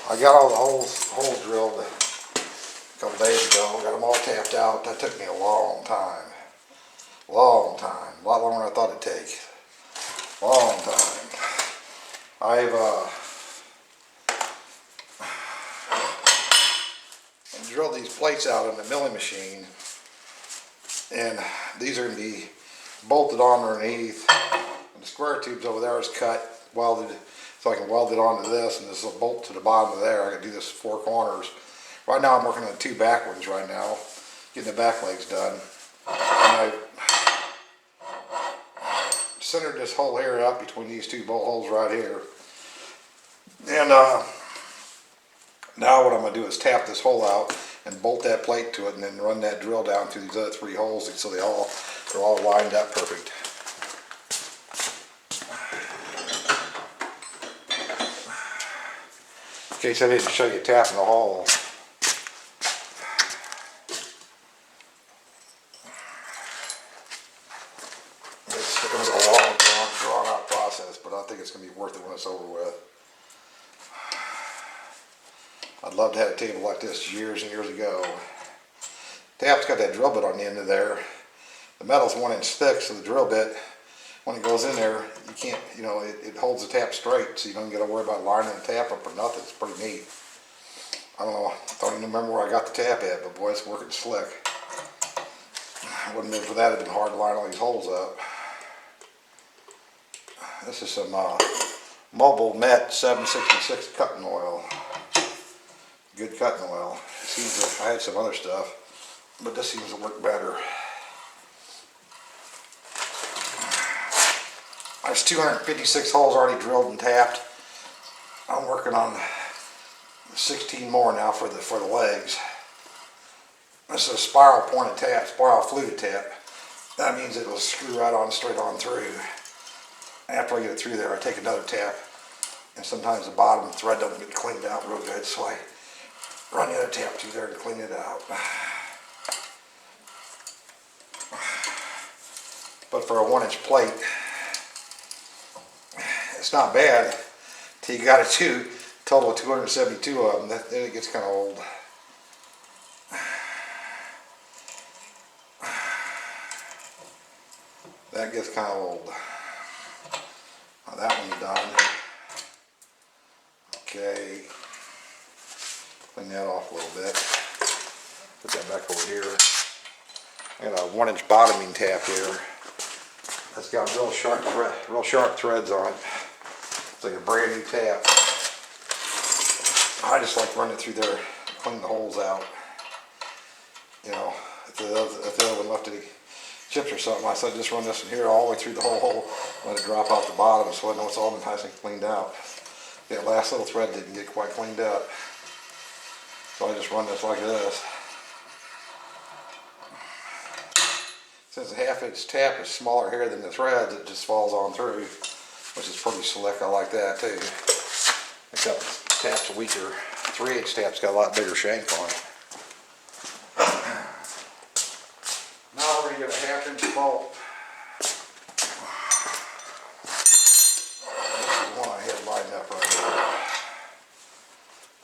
I got all the holes drilled a couple days ago. Got them all tapped out. That took me a long time. Long time. A lot longer than I thought it'd take. Long time. I've drilled these plates out in the milling machine, and these are going to be bolted on underneath. And the square tubes over there is cut, welded, so I can weld it onto this, and this will bolt to the bottom of there. I can do this 4 corners. Right now I'm working on 2 back ones right now, getting the back legs done. And I centered this hole here up between these 2 bolt holes right here. And now what I'm going to do is tap this hole out and bolt that plate to it, and then run that drill down through these other 3 holes so they're all lined up perfect. In case I didn't show you tapping the hole. It's going to be a long, drawn out process, but I think it's going to be worth it when it's over with. I'd love to have a table like this years and years ago. Tap's got that drill bit on the end of there. The metal's 1 inch thick, so the drill bit, when it goes in there, you can't, it holds the tap straight, so you don't got to worry about lining the tap up or nothing. It's pretty neat. I don't even remember where I got the tap at, but boy, it's working slick. Wouldn't have been for that, it'd been hard to line all these holes up. This is some Mobile Met 766 cutting oil. Good cutting oil. It seems like I had some other stuff, but this seems to work better. There's 256 holes already drilled and tapped. I'm working on 16 more now for the legs. This is a spiral pointed tap, spiral fluted tap. That means it will screw right on straight on through. After I get it through there, I take another tap, and sometimes the bottom thread doesn't get cleaned out real good, so I run the other tap through there to clean it out. But for a 1 inch plate, it's not bad till you got a total of 272 of them. Then it gets kind of old. That gets kind of old. Now that one's done. Okay. Clean that off a little bit. Put that back over here. I got a 1 inch bottoming tap here. That's got real sharp threads on it. It's like a brand new tap. I just like running it through there, clean the holes out. If the other one left any chips or something, I said just run this in here all the way through the whole hole, let it drop out the bottom so I know it's all been nice and cleaned out. That last little thread didn't get quite cleaned up. So I just run this like this. Since the 1/2 inch tap is smaller here than the threads, it just falls on through, which is pretty slick. I like that too. Except the tap's weaker. 3/8 tap's got a lot bigger shank on it. Now we're going to get a 1/2 inch bolt. This is one I had lined up right here.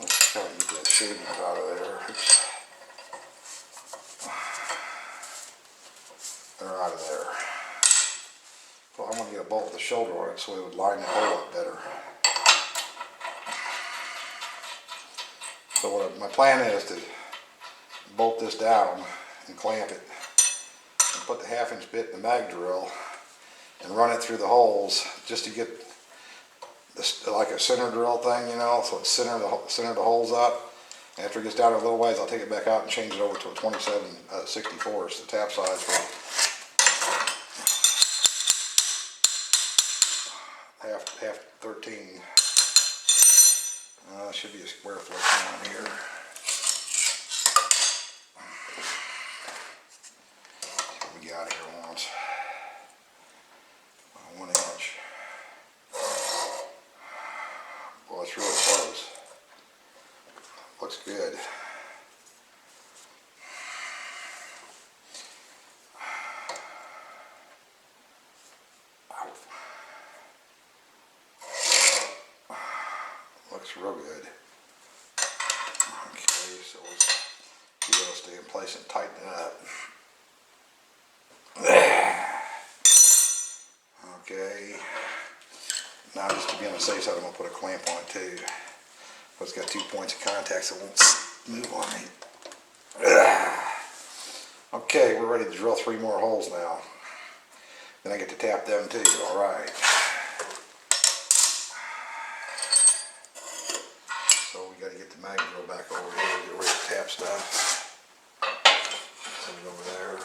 Let's try to get that shavings out of there. Oops. They're out of there. Well, I'm going to get a bolt with a shoulder on it so it would line the hole up better. So my plan is to bolt this down and clamp it and put the 1/2 inch bit in the mag drill and run it through the holes just to get this like a center drill thing, so it's center the holes up. After it gets down a little ways, I'll take it back out and change it over to a 27/64. It's the tap size for half 13. Should be a square foot down here. What we got here once. 1 inch. Well, it's really close. Looks good. Looks real good. so we'll keep it to stay in place and tighten it up. Okay, now just to be on the safe side, I'm going to put a clamp on it too. But it's got 2 points of contact, so it won't move on me. Okay, we're ready to drill 3 more holes now. Then I get to tap them too, alright. So we got to get the mag drill back over here, get ready to tap stuff. Send it over there.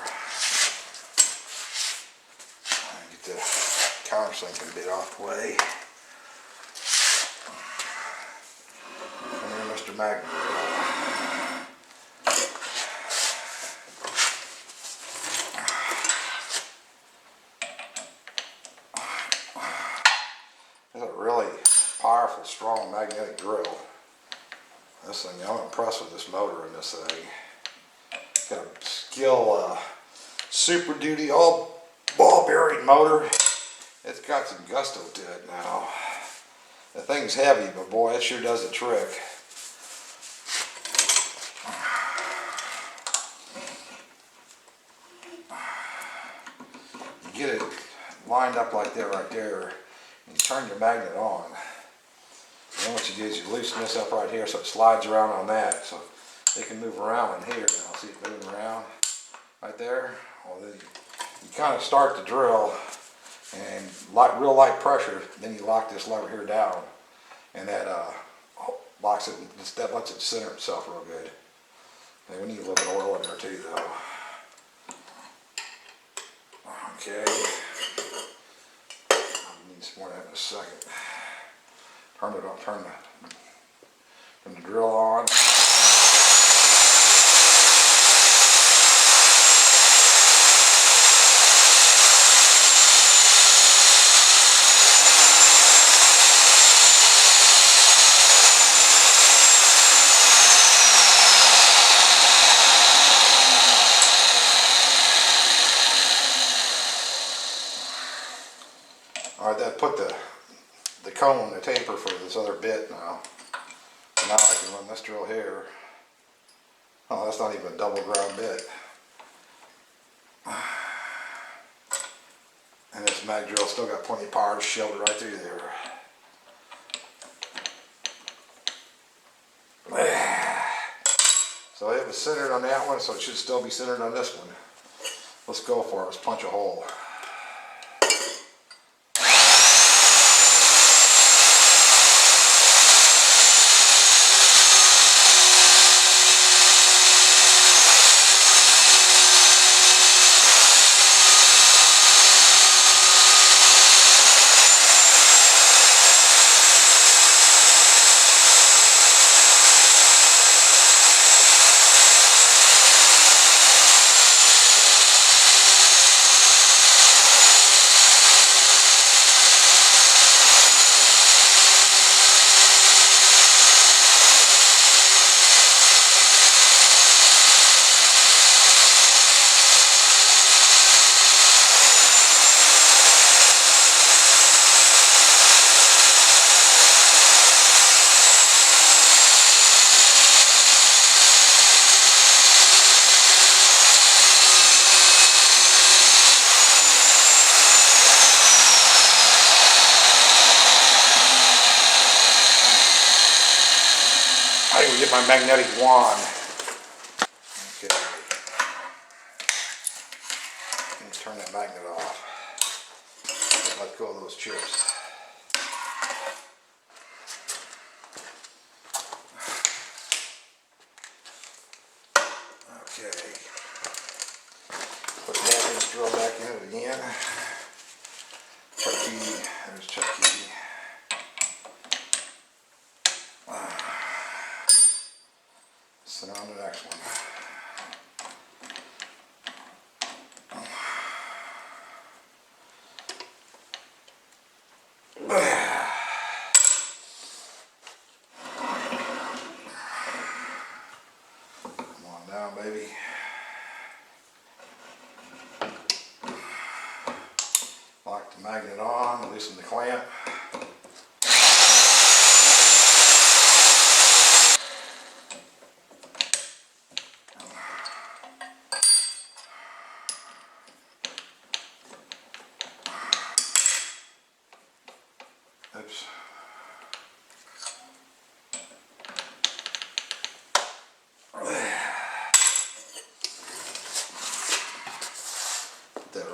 And get the countersinking bit off the way. Come here, Mr. Mag Drill. It's a really powerful, strong magnetic drill. This thing, I'm impressed with this motor in this thing. Got a Skill Super Duty all ball bearing motor. It's got some gusto to it now. The thing's heavy, but boy, it sure does the trick. You get it lined up like that right there, and you turn your magnet on. And then what you do is you loosen this up right here so it slides around on that, so it can move around in here now. See it moving around right there? Well, then you kind of start the drill and real light pressure, then you lock this lever here down, and that locks it, that lets it center itself real good. And we need a little bit of oil in there too though. Okay. I'll need some more of that in a second. Turn it on, turn the drill on. Alright, that put the cone, the taper for this other bit now. So now I can run this drill here. Oh, that's not even a double ground bit. And this mag drill still got plenty of power to shove it right through there. So it was centered on that one, so it should still be centered on this one. Let's go for it. Let's punch a hole. I will get my magnetic wand. Okay. Let's turn that magnet off. Let go of those chips. Okay. Put that in, drill back in it again. Chucky, there's Chucky. Sit on the next one. Come on down, baby. Lock the magnet on, loosen the clamp.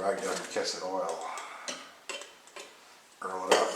rag doesn't catch the oil. Roll it up.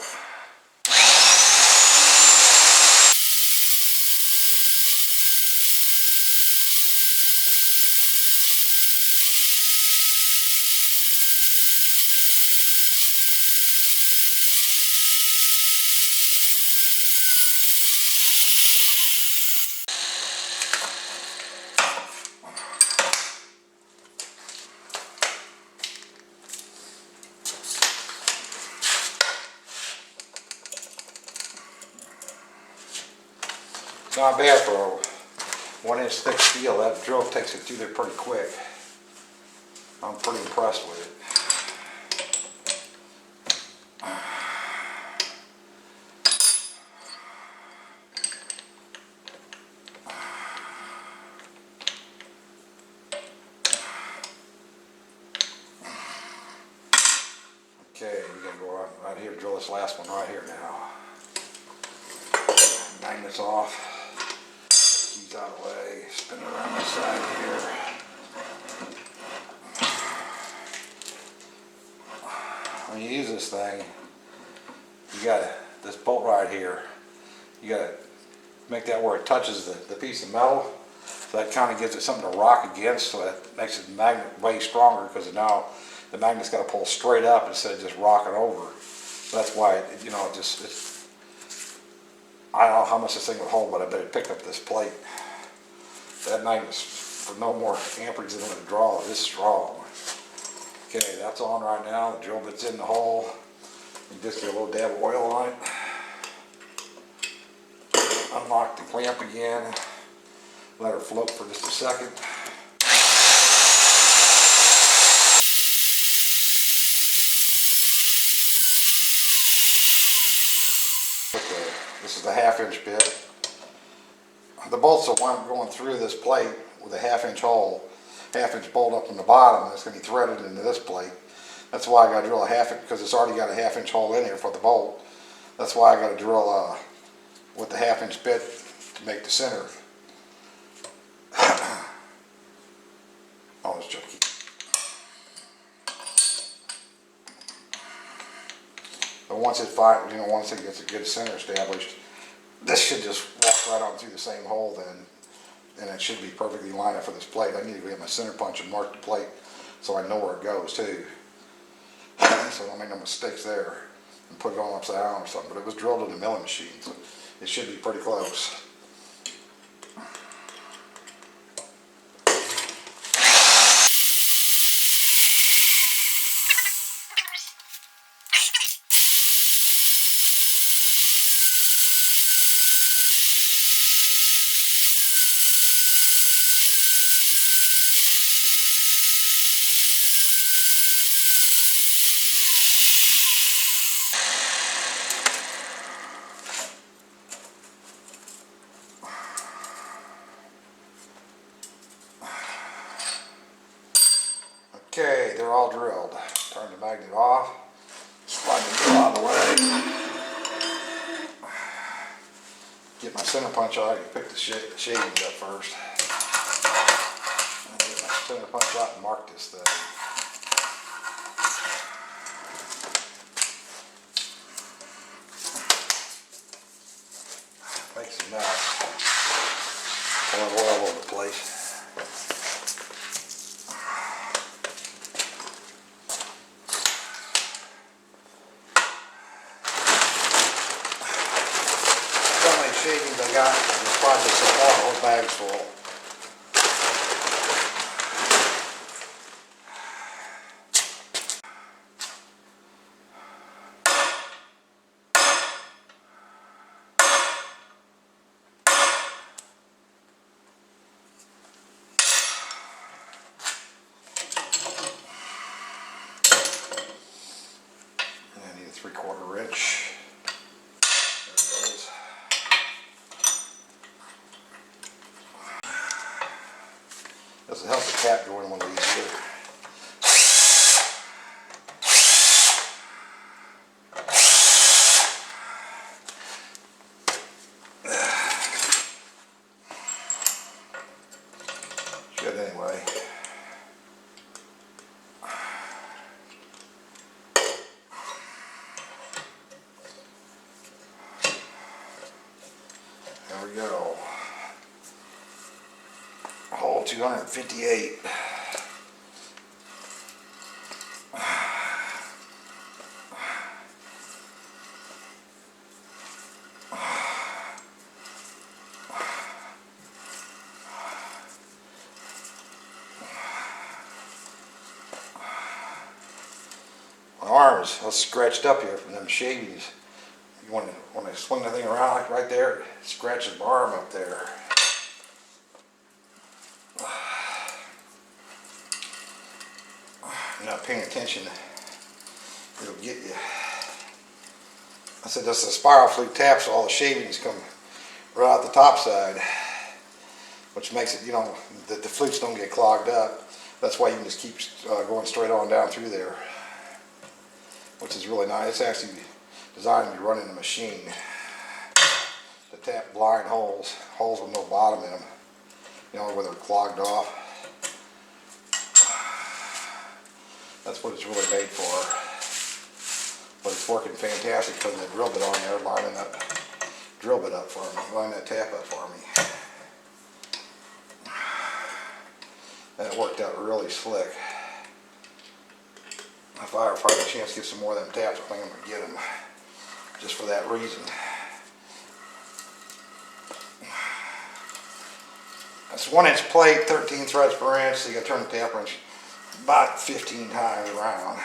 Not bad for a 1-inch thick steel. That drill takes it through there pretty quick. I'm pretty impressed with it. Okay, we're going to go right here, drill this last one right here now. Magnets off. Keys out of the way, spin it around this side here. When you use this thing, you got this bolt right here. You got to make that where it touches the piece of metal. So that kind of gives it something to rock against, so that makes the magnet way stronger, because now the magnet's got to pull straight up instead of just rocking over. So that's why, I don't know how much this thing would hold, but I bet it picked up this plate. That magnet's for no more amperage than it would draw. It's strong. Okay, that's on right now. The drill bit's in the hole. You just get a little dab of oil on it. Unlock the clamp again. Let her float for just a second. This is the 1/2-inch bit. The bolts will wind up going through this plate with a 1/2-inch hole, 1/2-inch bolt up in the bottom, and it's going to be threaded into this plate. That's why I got to drill a 1/2-inch, because it's already got a 1/2-inch hole in here for the bolt. That's why I got to drill with the 1/2-inch bit to make the center. Oh, it's junky. But once it gets a good center established, this should just walk right on through the same hole then, and it should be perfectly lined up for this plate. I need to go get my center punch and mark the plate so I know where it goes too. So I don't make no mistakes there and put it on upside down or something. But it was drilled in a milling machine, so it should be pretty close. Okay, they're all drilled. Turn the magnet off. Slide the drill out of the way. Get my center punch out. I can pick the shavings up first. Get my center punch out and mark this thing. Make some mess. Pour oil all over the place. Shavings I got in this project so far, the whole bag's full. And I need a 3/4 inch. This will help the cap go in a little easier. Should anyway. There we go. Hole 258. My arms are scratched up here from them shavings. You want to, when I swing the thing around like right there, it scratches my arm up there. You're not paying attention, it'll get you. I said this is a spiral flute tap, so all the shavings come right out the top side, which makes it, you know, the flutes don't get clogged up. That's why you can just keep going straight on down through there, which is really nice. It's actually designed to be run in a machine to tap blind holes with no bottom in them, you know, where they're clogged off. That's what it's really made for. But it's working fantastic, putting the drill bit on there, lining that drill bit up for me, lining that tap up for me. That worked out really slick. If I ever find a chance to get some more of them taps, I think I'm going to get them, just for that reason. That's 1-inch plate, 13 threads per inch, so you got to turn the tap wrench about 15 times around,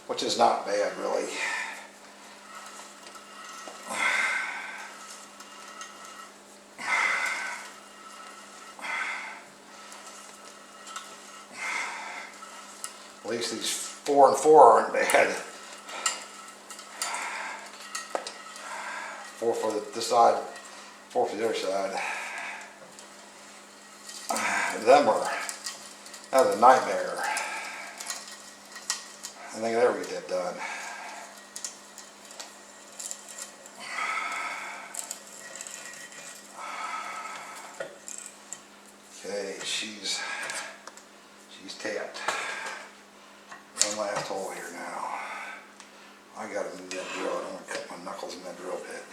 which is not bad really. At least these 4 and 4 aren't bad. 4 for this side, 4 for the other side. That was a nightmare. I think I'll ever get that done. Okay, she's tapped. One last hole here now. I gotta move that drill. I don't want to cut my knuckles in that drill bit.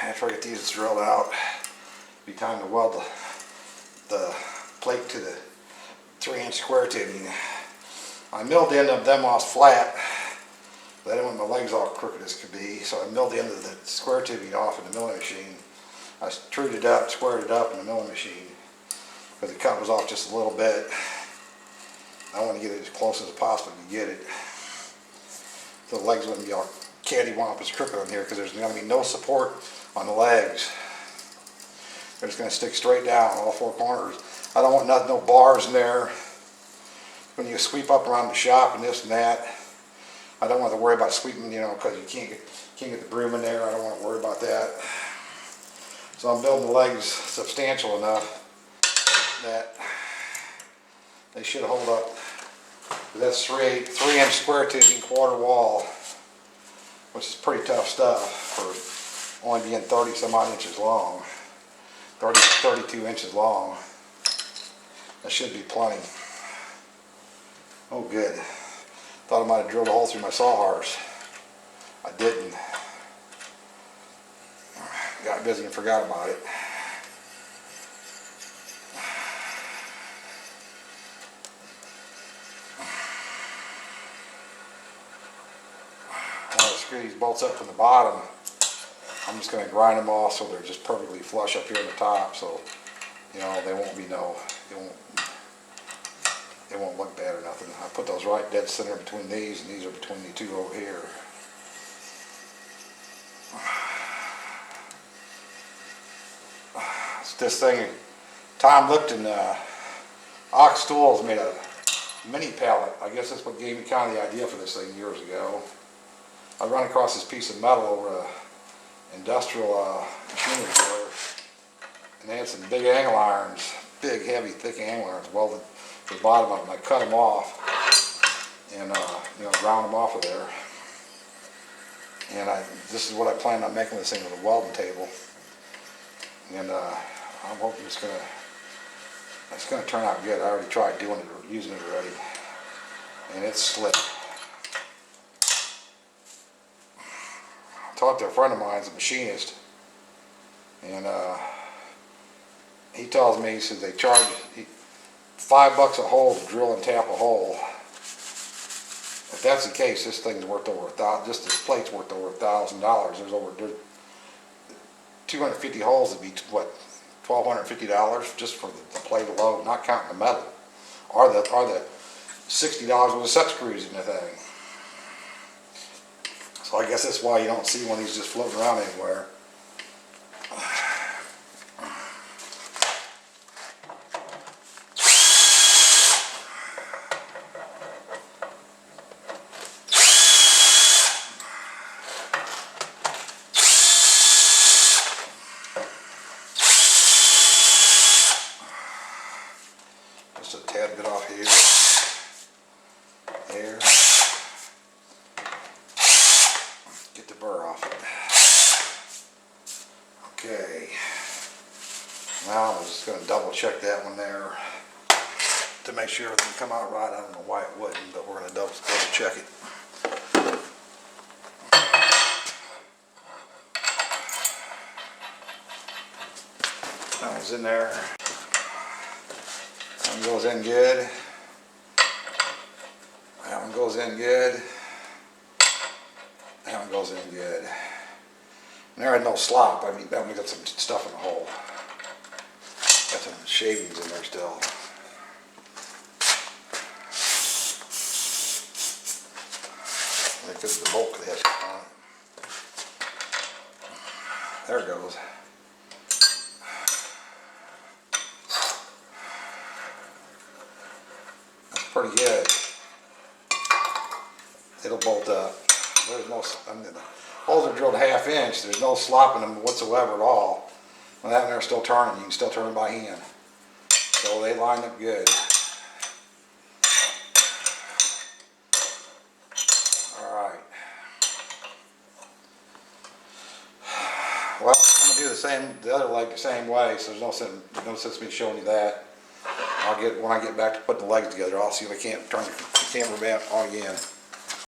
After I get these drilled out, it'll be time to weld the plate to the 3-inch square tubing. I milled the end of them off flat, but I didn't want my legs all crooked as could be, so I milled the end of the square tubing off in the milling machine. I trued it up, squared it up in the milling machine, because the cut was off just a little bit. I want to get it as close as possible to get it, so the legs wouldn't be all cattywampus crooked on here, because there's going to be no support on the legs. They're just going to stick straight down all 4 corners. I don't want no bars in there. When you sweep up around the shop and this and that, I don't want to worry about sweeping, you know, because you can't get the broom in there. I don't want to worry about that. So I'm building the legs substantial enough that they should hold up. That's 3-inch square tubing, quarter wall, which is pretty tough stuff for only being 30 some odd inches long, 32 inches long. That should be plenty. Oh good. Thought I might have drilled a hole through my sawhorse. I didn't. Got busy and forgot about it. I'll screw these bolts up from the bottom. I'm just going to grind them off so they're just perfectly flush up here on the top, so you know they won't look bad or nothing. I put those right dead center between these, and these are between the 2 over here. This thing, Tom Lipton Ox Tools made a mini pallet. I guess that's what gave me kind of the idea for this thing years ago. I run across this piece of metal over a industrial machinery dealer, and they had some big angle irons, big heavy thick angle irons welded to the bottom of them. I cut them off and you know, ground them off of there. And this is what I plan on making this thing with a welding table. And I'm hoping it's gonna turn out good. I already tried doing it or using it already, and it's slick. I talked to a friend of mine, he's a machinist, and he tells me, he says they charge $5 a hole to drill and tap a hole. If that's the case, this thing's worth over just this plate's worth over $1,000. There's 250 holes would be what, $1,250 just for the plate alone, not counting the metal, or the $60 worth of set screws in the thing. So I guess that's why you don't see one of these just floating around anywhere. Just a tad bit off here, there. Get the burr off it. Okay. Now I'm just going to double check that one there to make sure everything come out right. I don't know why it wouldn't, but we're going to double check it. That one's in there. That one goes in good. That one goes in good. That one goes in good. And there ain't no slop. I mean, that one got some stuff in the hole. Got some shavings in there still. Because of the bulk that has on it. There it goes. Pretty good. It'll bolt up. There's no, I mean, the holes are drilled 1/2 inch. There's no slop in them whatsoever at all. When that one there's still turning, you can still turn them by hand. So they line up good. All right. Well, I'm gonna do the other leg the same way. So there's no sense me showing you that. When I get back to putting the legs together, I'll see if I can't turn the camera back on again.